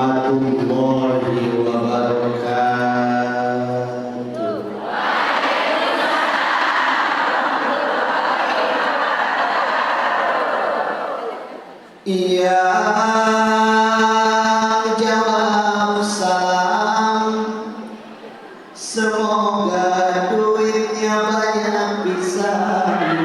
warahmatullahi wabarakatuh. Iya, jawab salam. Semoga duitnya banyak pisan.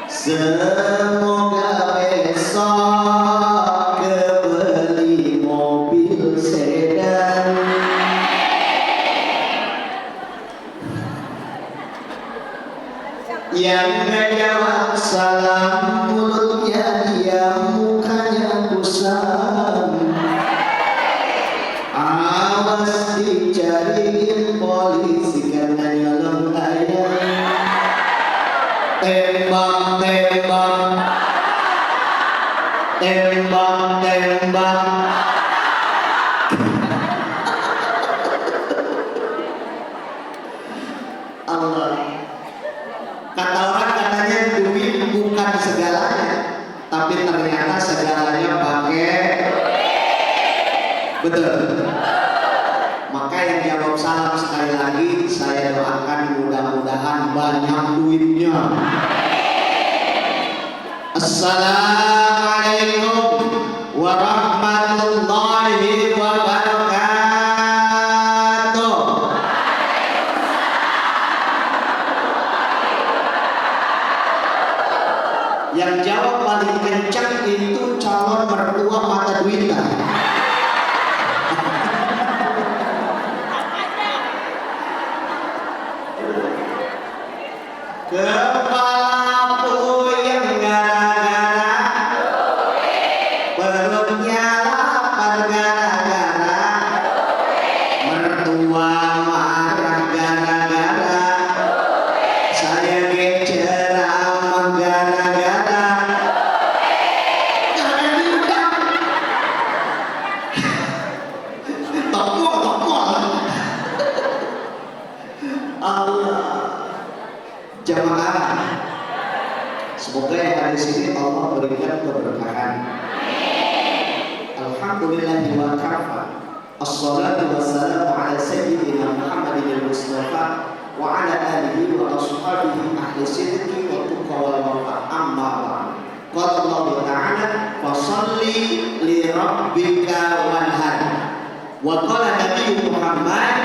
Semoga besok kebeli mobil sedan. Yang gak jawab salam, mulutnya diam, mukanya kusam. Awas dicariin polisi karena nyolong ayam. Tembak, tembak, tembak, tembak. Allah. Kata orang katanya duit bukan segalanya, tapi ternyata segalanya pakai. Betul. Maka yang jawab salam sekali lagi saya doakan mudah-mudahan banyak duitnya. Assalamualaikum warahmatullahi wabarakatuh. Yang jawab paling kencang itu calon mertua mata duitan. Kepala puyeng gara-gara perutnya lapar gara-gara mertua marah gara-gara saya gecer ama gara-gara toko Allah. Jamaah, semoga yang ada di sini Allah berikan keberkahan. Alhamdulillah wa kafa. Assalatu wassalamu ala sayyidina Muhammadin al-Mustafa wa ala alihi wa ashabihi ahli sidqi wa tuqa wal wafa. Amma ba'd. Qala Allah Ta'ala fasholli li rabbika wanhar. Wa qala Nabi Muhammad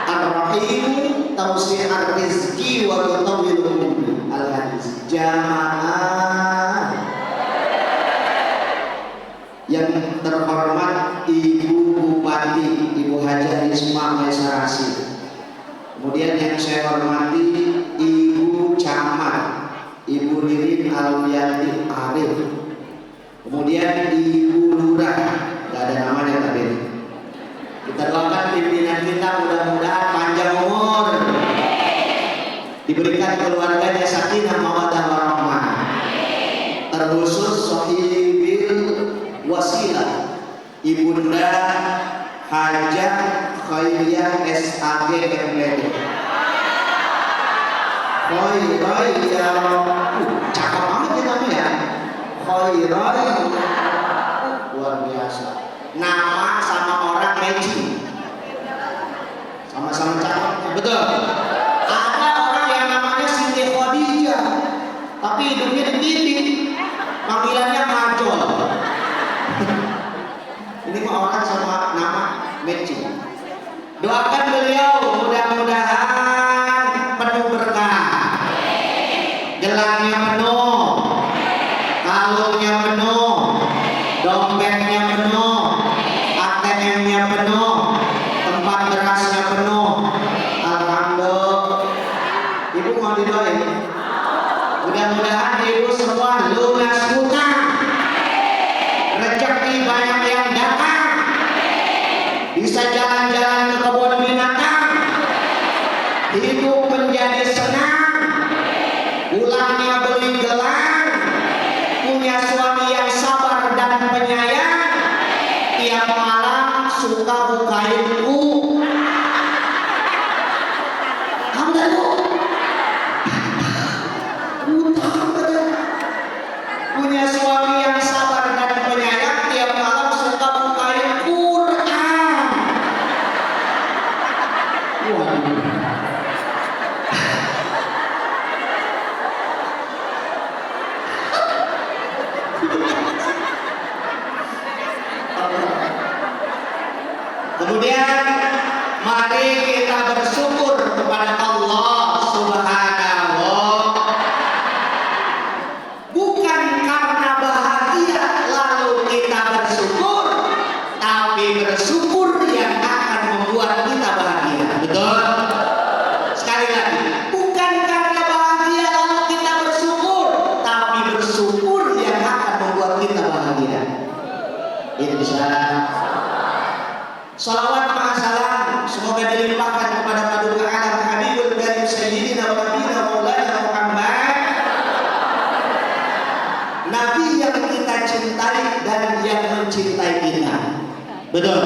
Ar-Rahim tausi'ar rizki wa tutawwilul al-hadis. Jamaah yang terhormat Ibu Bupati, Ibu Haja Risma Maisarasi. Kemudian yang saya hormati Ibu Camat, Ibu Ririn Alfiati Arif. Kemudian Ibu Lurah, gak ada namanya tadi. Kita doakan pimpinan kita mudah-mudahan panjang umur, diberikan keluarganya sakinah mawaddah warahmah. Terkhusus sahibil wasilah Ibunda Hajah Khairiyah SAG MPD. Khairiyah, cakep banget ya namanya. Khairiyah, luar biasa. Nama sama orang matching, sama-sama cakep, betul. Ada orang yang namanya Siti Khadijah, tapi hidupnya ditindik, panggilannya Majol. Ini mah orang sama nama matching. Doakan beliau mudah-mudahan penuh berkah, gelangnya penuh, kalungnya penuh, dompetnya penuh, ATM-nya penuh, tempat berasnya penuh. Alhamdulillah. Ibu mau didoain? Mudah-mudahan ibu semua lunas hutang, rezeki banyak yang datang, bisa jalan-jalan ke kebun binatang, hidup menjadi senang, pulangnya beli gelang, punya suami yang sabar dan penyayang, tiap malam suka bukain punya suami yang Indonesia. Salawat maha salam semoga dilimpahkan kepada Madul Alam Habibul Karim Sayyidina wa Nabiyina Maulana Muhammad, Nabi yang kita cintai dan yang mencintai kita. Betul?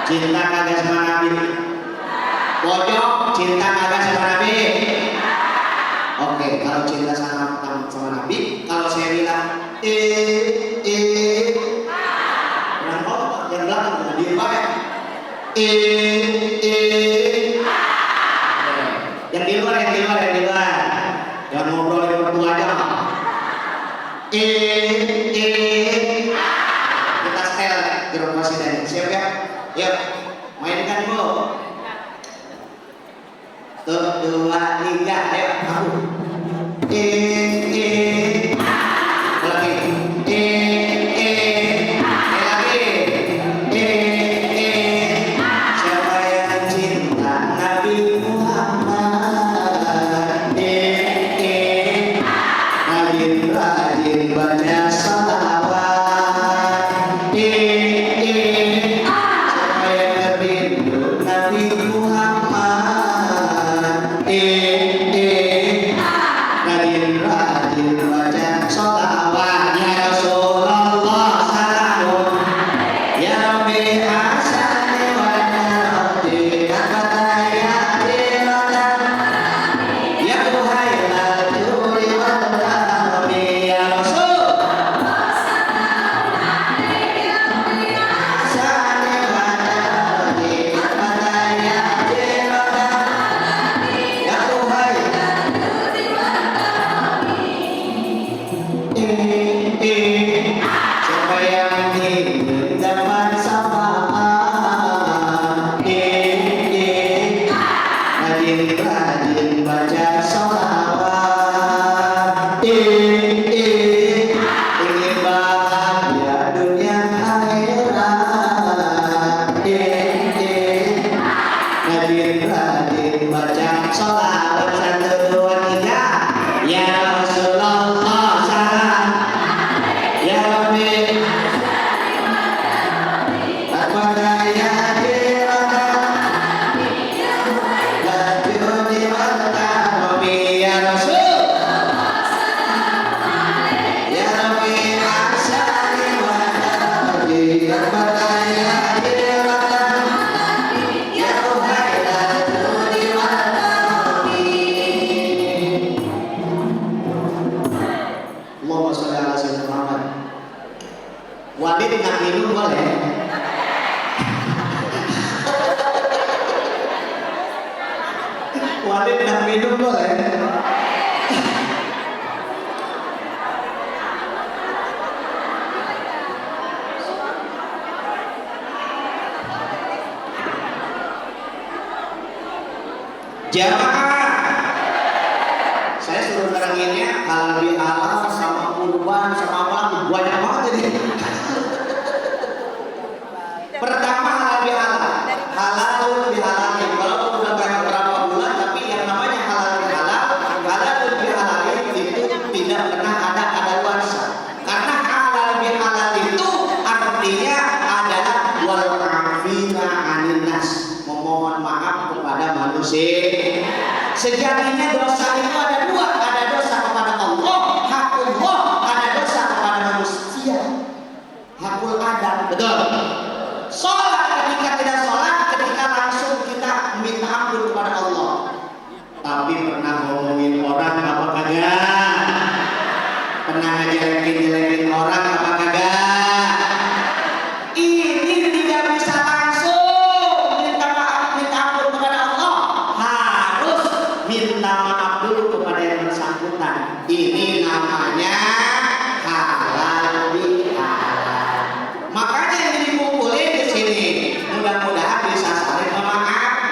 Cinta kagak sama Nabi? Pojok cinta kagak sama Nabi? Oke, kalau cinta sama Nabi, kalau saya bilang yang belakang di luar yang di luar jangan ngobrol di berdua aja. Kita setel di rumah sini, siap ya? Yuk, mainkan Bu. 1, 2, 3, ayo aku. Walid nggak minum boleh? Walid nggak minum boleh? Jamaah, saya suruh teranginnya halal bihalal sama kurban sama apa banyak banget jadi. Pertama halal bihalal, halal bihalalin. Walaupun udah berapa bulan, tapi yang namanya halal bihalal itu tidak pernah ada kadaluarsa. Karena halal bihalal itu artinya adalah wal afina anin nas, memohon maaf kepada manusia. Sejatinya dosa itu ada dua, ada dosa kepada Allah, hakullah, ada dosa kepada manusia, hakul adam, betul. Sholat ketika tidak sholat, ketika langsung kita minta ampun kepada Allah. Tapi pernah ngomongin orang apa kagak? Pernah ngejelekin orang apa kagak? Ini tidak bisa langsung minta maaf, minta ampun kepada Allah. Harus minta maaf dulu kepada yang bersangkutan. Ini namanya halal bihalal. Makanya yang dikumpulin di sini mudah-mudahan bisa saling memaafkan.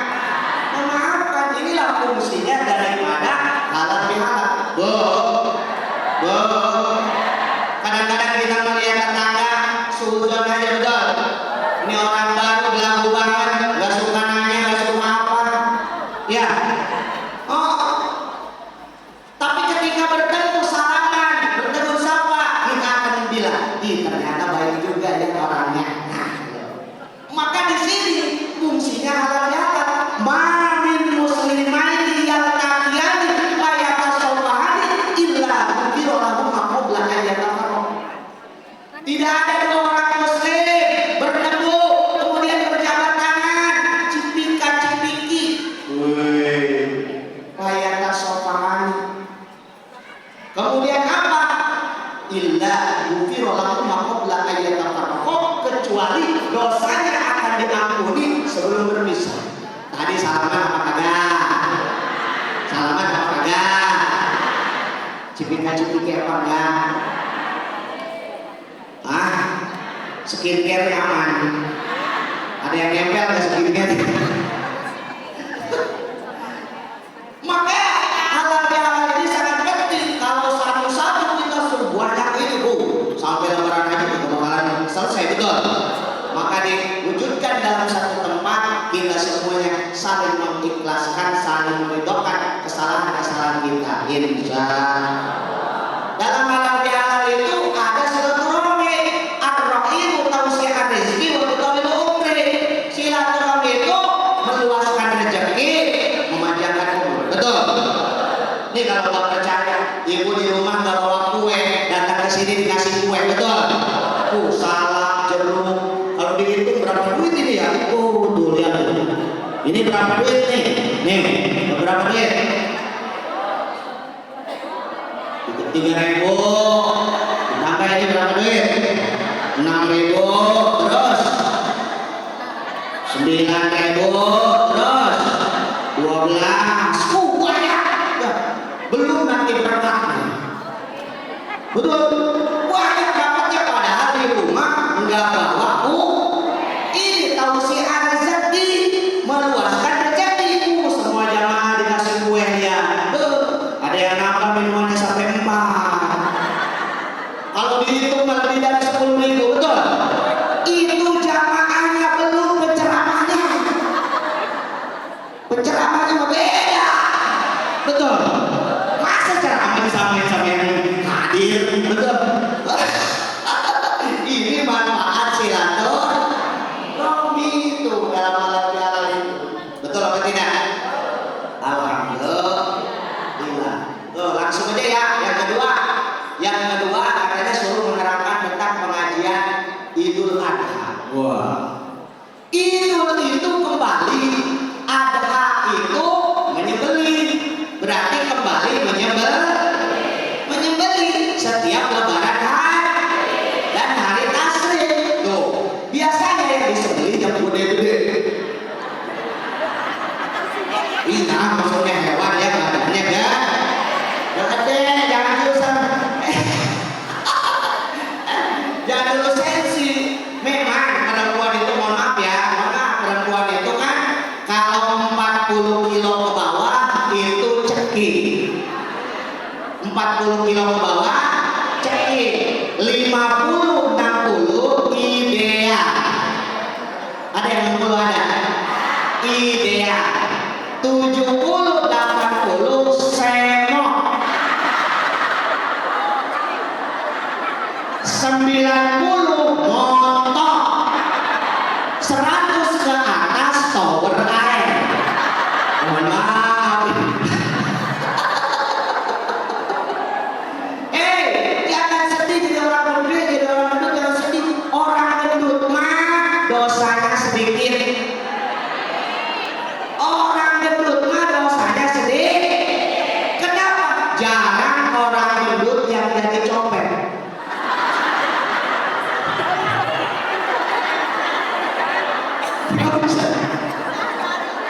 Inilah fungsinya daripada halal bihalal. Bu, kadang-kadang kita melihat tetangga suudon aja betul. Ini orang baru belagu banget, nggak suka nanya, nggak suka apa. Ya, oh. Tapi ketika bertemu salaman, bertegur salaman apa kagak? Salaman apa kagak? Cipika-cipiki apa enggak? Ah, skincare aman. Ada yang nempel ke skincare? Maka halal ini sangat penting. Kalau satu-satu kita sebuahnya itu, sampai lebaran aja kita bakalan selesai, betul. Maka diwujudkan dalam satu tempat, kita semuanya saling mengikhlaskan, saling meridhokan kesalahan-kesalahan kita. Insya dalam halal bihalal itu ada silaturahmi, ar-rahimu tausi'ar rezeki wa tawil umri. Silaturahmi itu meluaskan rezeki, memanjangkan umur. Betul. Ini kalau nggak percaya, ibu di rumah nggak bawa kue, datang ke sini dikasih kue, betul. Salak, jeruk. Kalau dihitung berapa duit ini ya? Tuh lihat tuh. Ini berapa duit nih? Nih, berapa duit? 3.000. Ditambah ini berapa duit? 6.000. Terus 9.000. Terus 12. Banyak. Belum nanti berkatnya. Betul. Banyak dapatnya padahal di rumah enggak bawa ini tausi'ar rezeki, meluaskan rezekimu. Semua jamaah dikasih kue ya. Ada yang nambah minumannya sampai 4. Kalau dihitung lebih dari 10.000, betul. Itu jamaahnya belum penceramahnya. Penceramahnya beda. Betul. Masa ceramah sampai hadir, betul. Ini manfaat silaturahmi itu dalam halal bihalal itu. Betul apa tidak? Alhamdulillah. Tuh, langsung aja ya. Yang kedua katanya suruh menerangkan tentang pengajian Idul Adha. Wah. Idul itu kembali, Adha itu menyembelih. Berarti kembali menyembelih setiap lebaran dan hari tasrik. Tuh, biasanya yang disembelih yang gede-gede. Iya, maksudnya hewan ya, badannya kan gede, jangan susah. Jangan dulu sensi. Memang perempuan itu, mohon maaf ya, perempuan itu kan kalau 40 kilo ke bawah itu cekik. 40 kilo ke bawah cekik. 50 60 ideal. Ada yang 60 ada? Ideal. 70 80 semok. 90 montok. 100 ke atas tower air. Mohon maaf. Jangan sedih jadi orang gendut, jangan sedih. Orang gendut mah dosanya sedikit. Orang gendut mah dosanya sedikit. Kenapa? Jarang orang gendut yang jadi copet.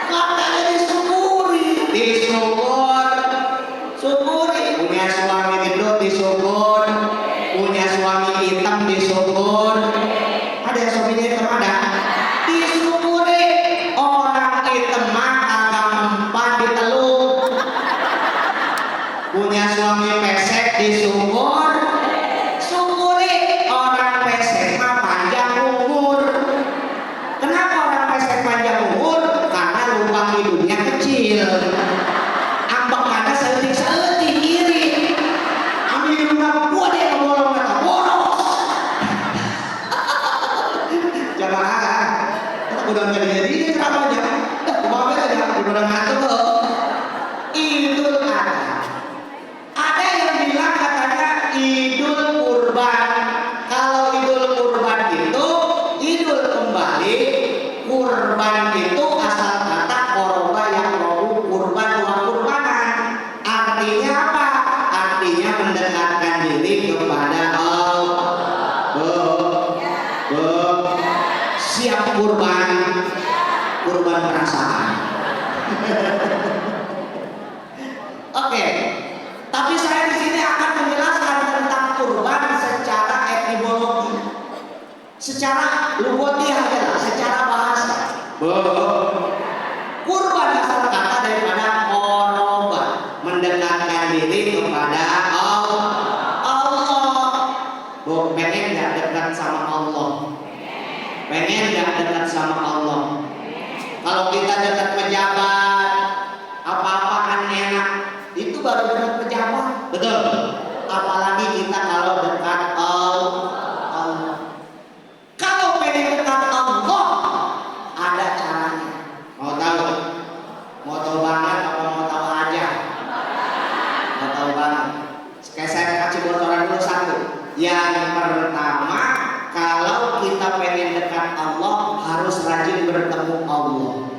Makanya disyukuri. Punya suami gendut disyukur, punya suami hitam disyukur. Ada yang suaminya hitam ada? Disyukuri. Orang hitam mah agak mempan diteluk. Punya suami pesek disyukur. Syukuri. Orang pesek mah panjang umur. Kenapa orang pesek panjang umur? Karena lubang hidungnya kecil. Ambek mana seetik kiri. Ambil hidungnya buat dia ngomong kata boros. Jamaah, udah nggak jadi ceramahnya. Mau apa aja? Udah ngantuk. Idul Adha. Ada yang bilang katanya Idul Kurban. Kalau Idul Kurban itu Idul kembali, kurban itu asal kata koroba yang robu kurban wa kurbanan. Artinya apa? Artinya mendekatkan diri kepada Allah. Siap kurban perasaan. Oke. Tapi saya di sini akan menjelaskan tentang kurban secara etimologi, secara lughatiah aja lah, secara bahasa. Kurban asal kata daripada qoroba, mendekatkan diri kepada Allah. Pengen nggak dekat sama Allah? Pengen nggak dekat sama Allah? Kalau kita dekat pejabat, apa-apa kan enak, itu baru dekat pejabat, betul. Apalagi kita kalau dekat Allah. Kalau pengen dekat Allah, ada caranya. Mau tahu? Mau tahu banget apa mau tahu aja? Mau tahu banget. Kayak saya kasih bocoran dulu satu. Yang pertama, kalau kita pengen dekat Allah, harus rajin bertemu Allah.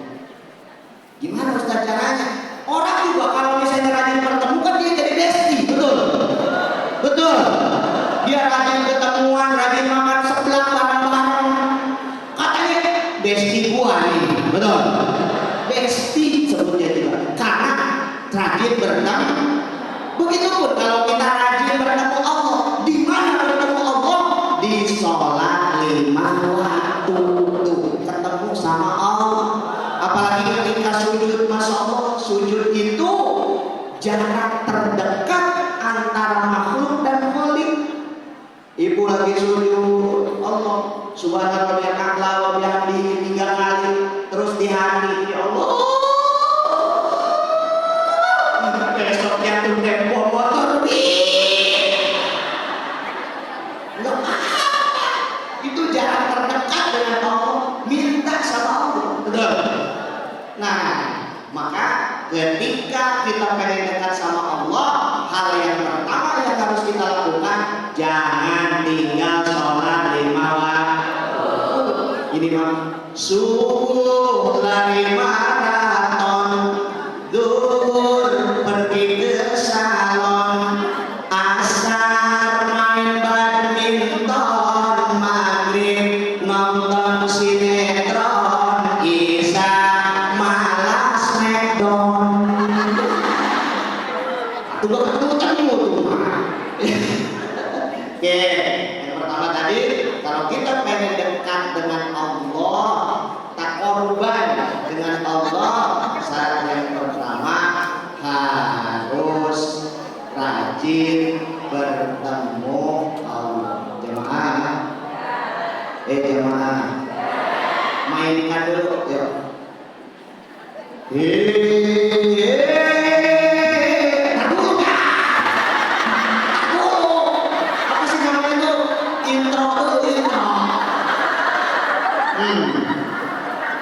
Gimana Ustaz caranya? Orang juga kalau misalnya rajin bertemu kan dia jadi bestie, betul? Betul. Dia rajin ketemuan, rajin makan seblak bareng-bareng. Katanya bestie gua nih, betul? Bestie sebutnya juga. Karena rajin bertemu. Begitupun kalau kita rajin bertemu Allah, di mana bertemu Allah? Di sholat 5 waktu tuh ketemu sama Allah. Apalagi ketika sujud, masya Allah, sujud itu jarak terdekat antara makhluk dan khalik. Ibu lagi sujud, Allah subhanallah wa bihamdihi 3 kali, terus di hati, ya Allah, besoknya tuh tempo motor itu jarak terdekat dengan Allah, minta sama Allah, betul. Nah, maka ketika kita pengen dekat sama Allah, hal yang pertama yang harus kita lakukan, jangan tinggal sholat 5 waktu. Ini mah subuh lari maraton, zuhur pergi ke salon, asar main badminton, maghrib nonton sinetron, isya malas smackdown. Tunggu ketemu tuh. Oke, yang pertama tadi, kalau kita pengen dekat dengan Allah, takorban dengan Allah, syarat yang pertama harus rajin bertemu Allah. Jemaah, jemaah, mainkan dulu, yuk.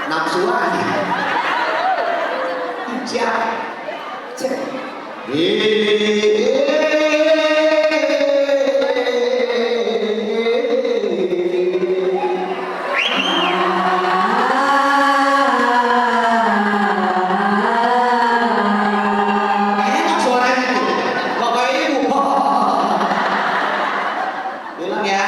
Nafsuan enak suaranya tuh bapak ibu bilang ya.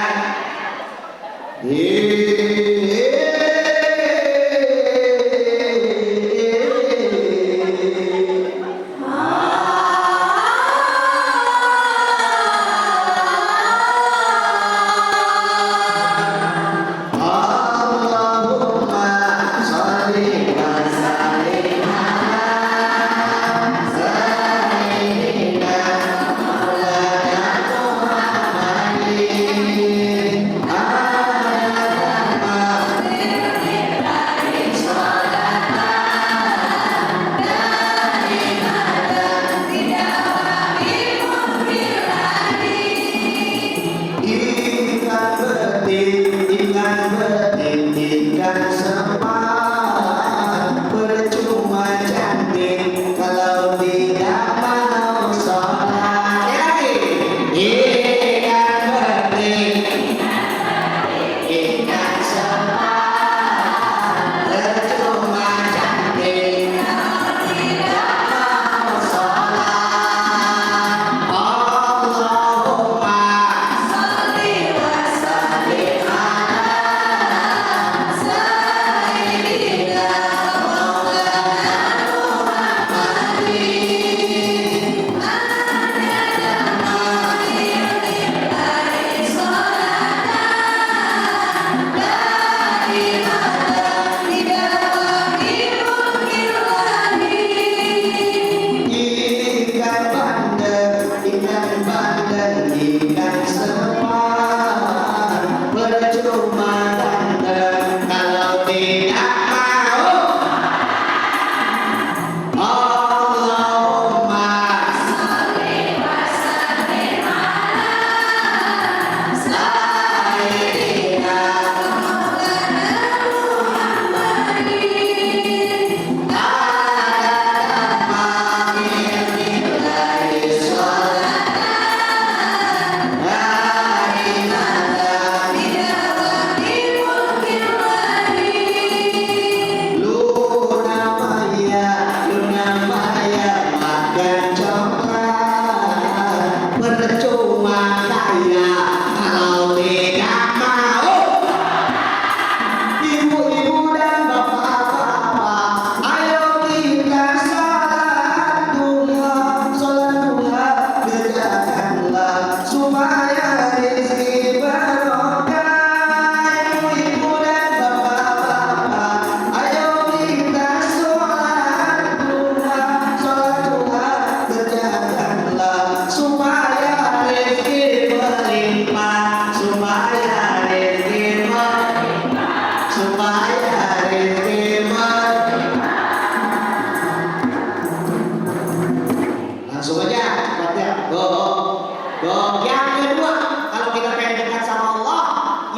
Yang kedua, kalau kita pengen dekat sama Allah,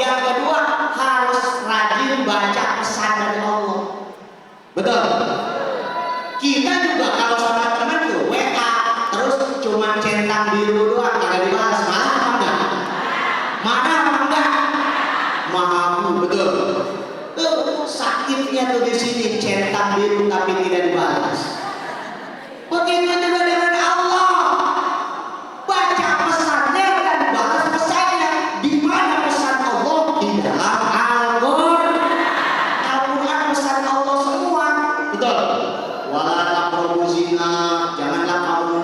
yang kedua harus rajin baca pesan dari Allah. Betul. Kita juga kalau sama teman tuh WA terus cuma centang biru doang kagak dibalas, marah apa enggak? Marah apa enggak? Mahamu, betul. Tuh sakitnya tuh di sini, centang biru tapi tidak dibalas. Begitu juga dengan Allah. Baca pesannya dan balas pesannya. Di mana pesan Allah? Di dalam Al-Quran pesan Allah semua. Betul. Wala taqrabu zina, janganlah kamu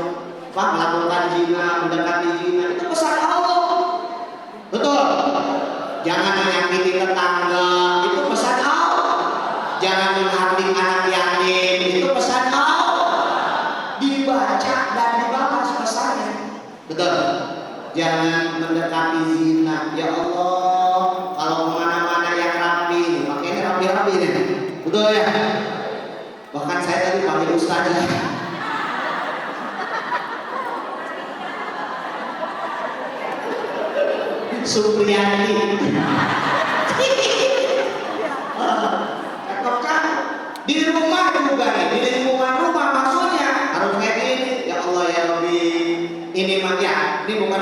melakukan zina, mendekati zina. Itu pesan Allah. Betul. Jangan menyakiti tetangga, itu pesan Allah. Jangan menghardik anak yatim, itu pesan Allah. Dibaca dan dibalas pesannya. Betul. Jangan mendekati zina. Ya Allah, kalau kemana-mana yang rapi, makanya rapi-rapi nih. Betul ya. Bahkan saya tadi panggil ustazah. Supriyani. Cakep kan? Di rumah juga nih, di lingkungan rumah maksudnya harus kayak gini. Ya Allah ya Rabbi, ini mah ya, ini bukan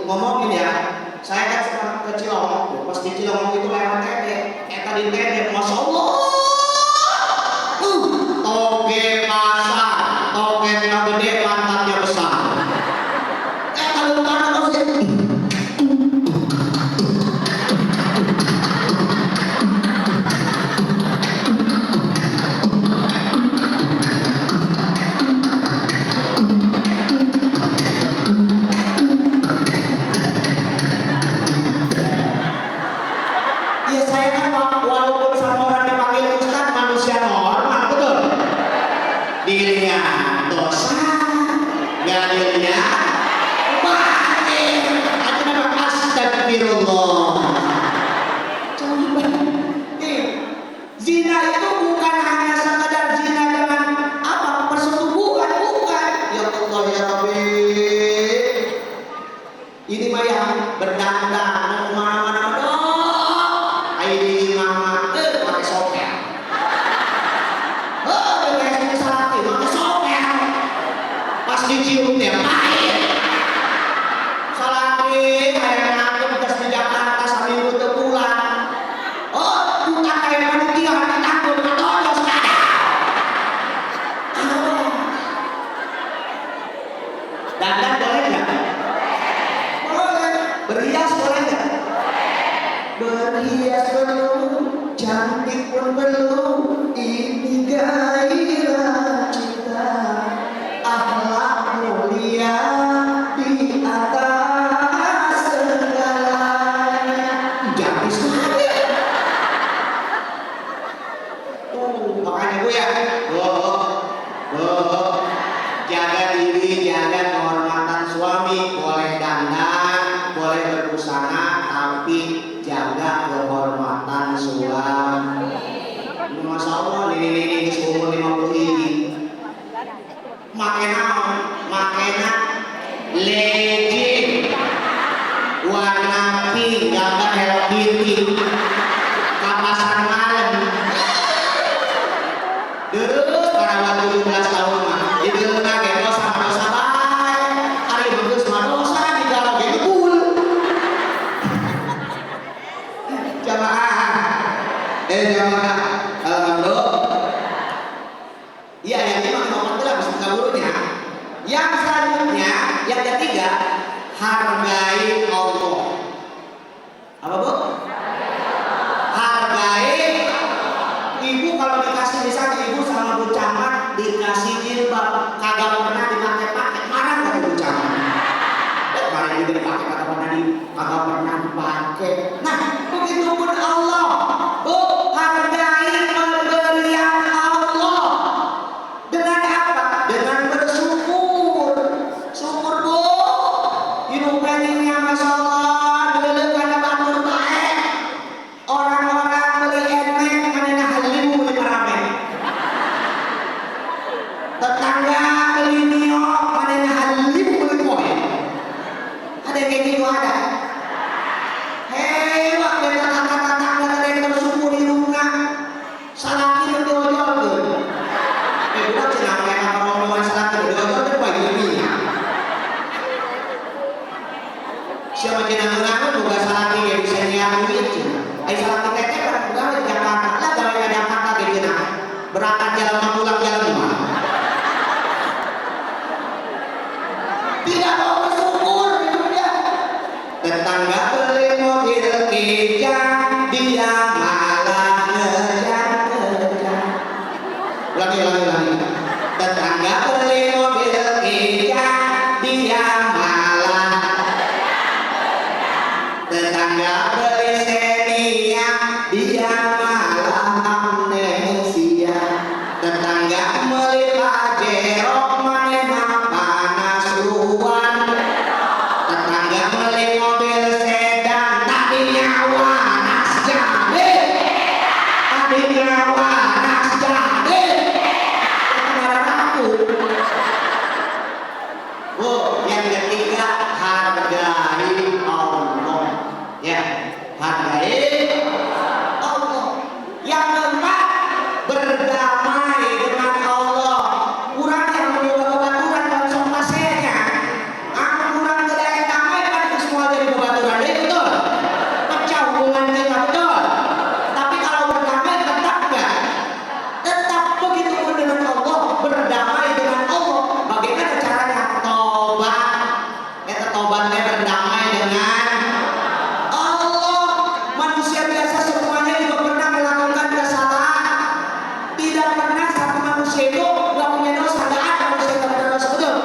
ngomongin ya. Saya kan sekarang ke Cilongok, pas di Cilongok itu lewat tete, tadi tete, masya Allah. Toge pasar, togenya gede, pantatnya besar. Kalau mana harus ya saya kan walaupun sama orang dipanggil ustaz manusia normal, betul. Dirinya dosa, nggak dirinya baik. Ada nama astagfirullah. Coba, zina itu bukan hanya sekedar zina dengan apa persetubuhan, bukan. Ya Allah ya Rabbi, ini mah yang berdandang mau kemana-mana dong. Aidi mama pakai sopel. Kayak salati pakai sopel. Pas diciumnya pahit. Salati kayak ngakut pas di Jakarta sambil butuh pulang. Bukan kayak panitia takut ketodong sekarang. Dandan boleh nggak? Boleh. Berhias boleh nggak? Berhias belum, cantik pun belum. Ini gairah kita, akhlak mulia di atas segalanya. Jadi sekali. Makanya gue ya, jaga diri, jaga kehormatan suami. Boleh dandan, boleh berbusana, tapi jaga kehormatan suami. Masya Allah, ini seumur 50 ini. Makanya legend warna pink, gambar Hello Kitty, kapasan malam. Terus para waktu 17 tahun mah, itu nage dosa baik. Hari bagus mah dosa di dalam itu cool. Jamaah, alhamdulillah. Iya, yang ini mah kita bisa gurunya. Yang selanjutnya, yang ketiga, hargai Allah. Apa bu? Hargai. Ibu kalau dikasih misalnya ibu sama Bu Camat dikasih jilbab kagak pernah dipakai, marah nggak Bu Camat? Kemarin juga dipakai kagak pernah dipakai. Nah, begitu pun Allah. Bu, hargai pemberian Allah. Dengan apa? Dengan bersyukur. Syukur bu. Hidup ini masya Allah, dulu karena batur baik. Orang-orang beli enek, mana halim beli merame. Tetangga beli niok, mana halim beli poin. siapa jenang-jenang boga salaki ge bisa nyiar duit cenah. Ai salaki teh kan gawe di Jakarta. Lah gawe di Jakarta ge cenah. Berangkat jalan mah pulang jalan mah. Tidak mau bersyukur itu dia. Tetangga beli mobil kijang, dia malah ngejar-ngejar. Ulangi. Tetangga beli mobil kijang, dia malah. Tetangga beli Xenia, dia malah amnesia. Tetangga beli Pajero, maneh mah panas ruan. Tetangga beli mobil sedan, tadinya waras jadi. Tadinya waras jadi. Kemarin aku. Yang ketiga, hargai Allah. Ya, hargai Allah. Yang keempat, berdamai dengan Allah. Kurang yang mencoba bebaturan dalam sompa saya. Aku kurang tidak damai kan semua jadi bebaturan, betul? Pecah hubungan kita, betul? Tapi kalau berdamai tetap enggak? Tetap begitu pun dengan Allah, berdamai dengan Allah. Bagaimana caranya? Tobat. Tobatnya berdamai dengan Allah. Manusia biasa semuanya juga pernah melakukan kesalahan. Tidak pernah satu manusia itu gak punya dosa. Gak ada manusia yang punya dosa, betul?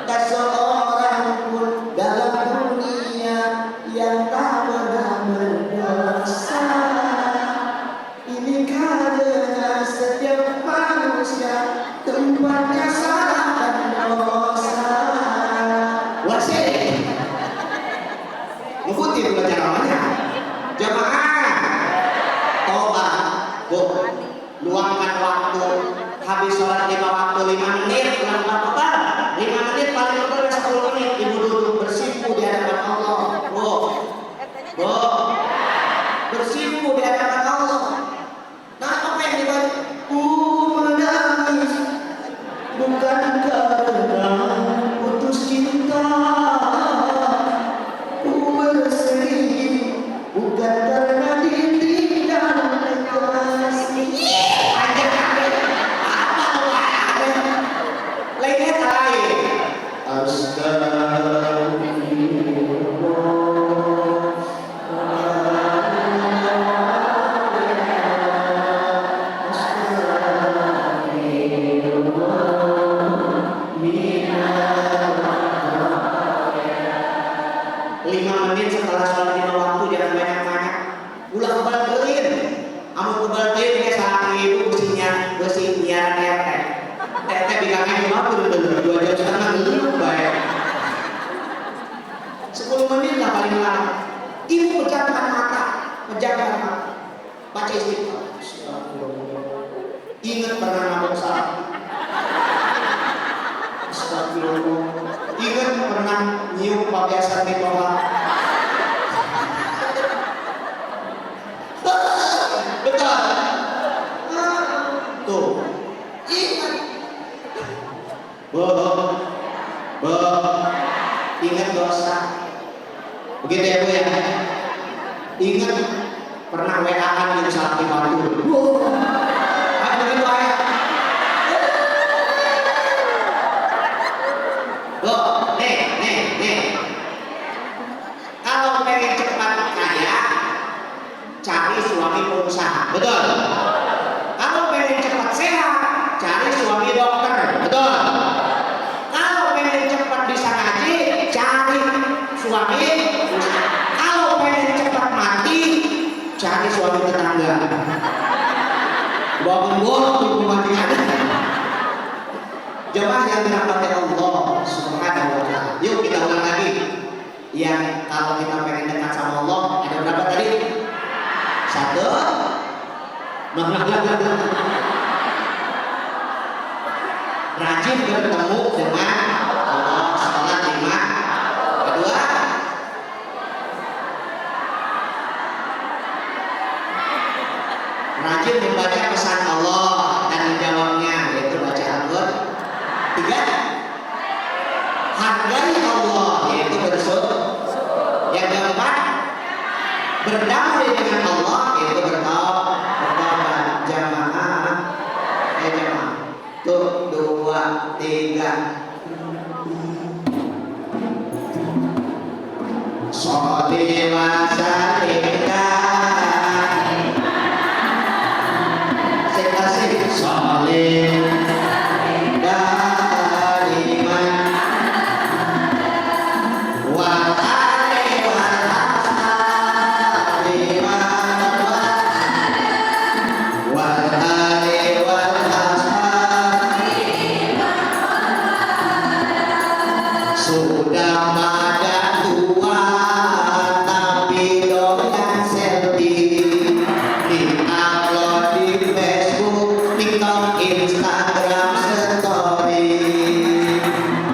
Dan seorang pun dalam dunia yang tak pernah berdosa. Ini karena setiap manusia tempatnya salah dan dosa. Wasih mengikuti pelajarannya jamaah tobat. Luangkan waktu habis sholat 5 waktu 5 menit bukan 4 5 menit paling lebar 10 menit ibu duduk bersimpu di hadapan Allah. Bersimpu di hadapan Allah. Nah apa yang dibaca? Menangis bukan karena putus cinta. Bersedih bukan karena ditinggal kekasih. Lainnya lain. Baca istighfar. Ingat pernah nabung salah. Astagfirullah. Ingat pernah nyium papiasan di bawah. Betul. Tuh. Ingat. Ingat dosa. Begitu ya Bu ya. Ingat pernah WA-an di saat di batu. Begitu ayah. Nih. Kalau pengen cepat kaya, cari suami pengusaha, betul? Kalau pengen cepat sehat, cari suami dokter, betul? Kalau pengen cepat bisa ngaji, cari suami. Kalau pengen cepat mati, cari suami tetangga. Bawa pematian. Jemaah yang dirahmati Allah Subhanahu wa ta'ala. Yuk kita ulang lagi. Yang kalau kita pengen dekat sama Allah, ada berapa tadi? 1. Rajin bertemu dengan Allah, sholat 5. Kedua, rajin membaca pesan Allah dan menjawabnya, yaitu baca Al-Qur'an. 3, hargai Allah, yaitu bersyukur. Yang keempat, berdamai dengan Allah itu bertaubat. Jamaah. Jamaah. Tuh 2, 3. Sholli wa sallim sudah pada tua tapi doyan selfie, di-upload di Facebook, TikTok, Instagram story,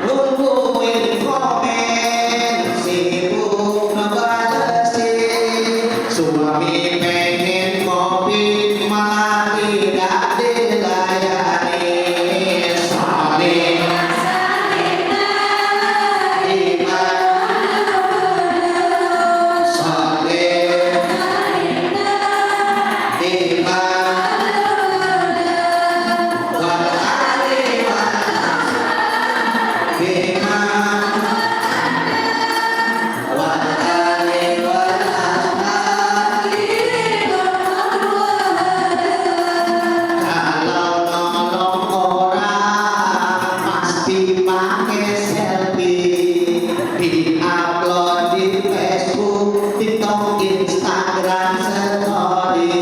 nungguin komen, sibuk ngebalesin, suami pengen kopi malah tidak dilayani. Saling di-upload di Facebook, TikTok, Instagram story,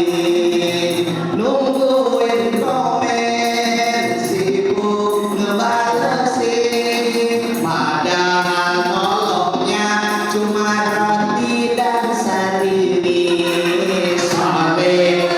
nungguin komen, sibuk ngebalesin, padahal nolongnya cuma roti dan sarimi. Saling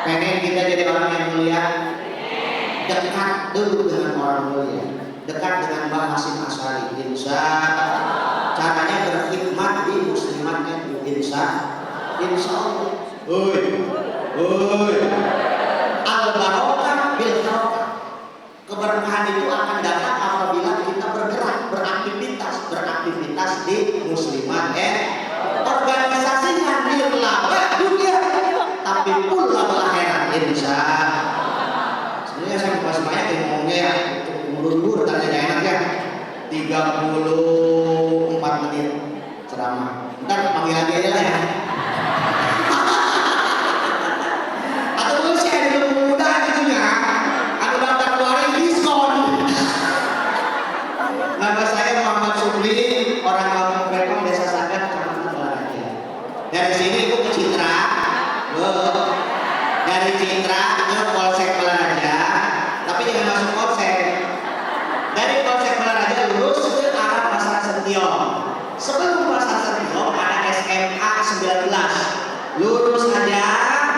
pengen kita jadi orang yang mulia, dekat dulu dengan orang mulia, dekat dengan Mbah Hasyim Asy'ari. Insya caranya berkhidmat di muslimatnya, insya Allah. Al barokah bil barokah. Keberkahan itu akan datang apabila kita bergerak, beraktivitas di muslimat. Organisasinya nilaba dunia, tapi pula akhirat. Insya. Sebenarnya saya masih banyak yang ngomongnya ya, umur tanya enak ya. 34 menit ceramah. Ntar panggil lagi aja lah ya. Atau mungkin sih ada yang muda gitu ya. Ada daftar keluarin diskon. Nama saya Muhammad Supri, orang Kampung Prepong, Desa Sadar, Kecamatan Balaraja. Dari sini itu ke Citra. Dari Citra ke Polsek Balaraja, tapi jangan masuk Polsek. Dari Polsek Balaraja lurus ke arah Pasar Setio. Sebelum Pasar Setio ada SMA 19. Lurus aja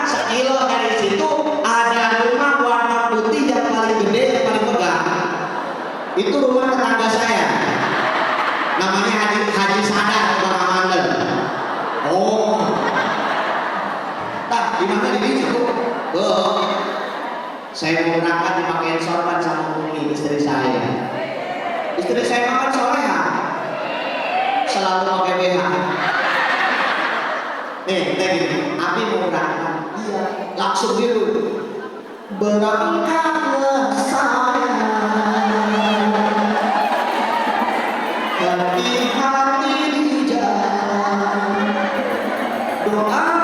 sekilo dari situ ada rumah warna putih yang paling gede, yang paling megah. Itu rumah tetangga saya. Namanya Haji Sadar, Bang Amandel. Oh. Di mana di sini tuh? Saya mau berangkat dipakein sorban sama Umi, istri saya. Istri saya makan soleha, selalu pakai BH. Nih, gini, Abi mau berangkat, iya, langsung gitu. Berangkatlah sayang, hati-hati di jalan, doa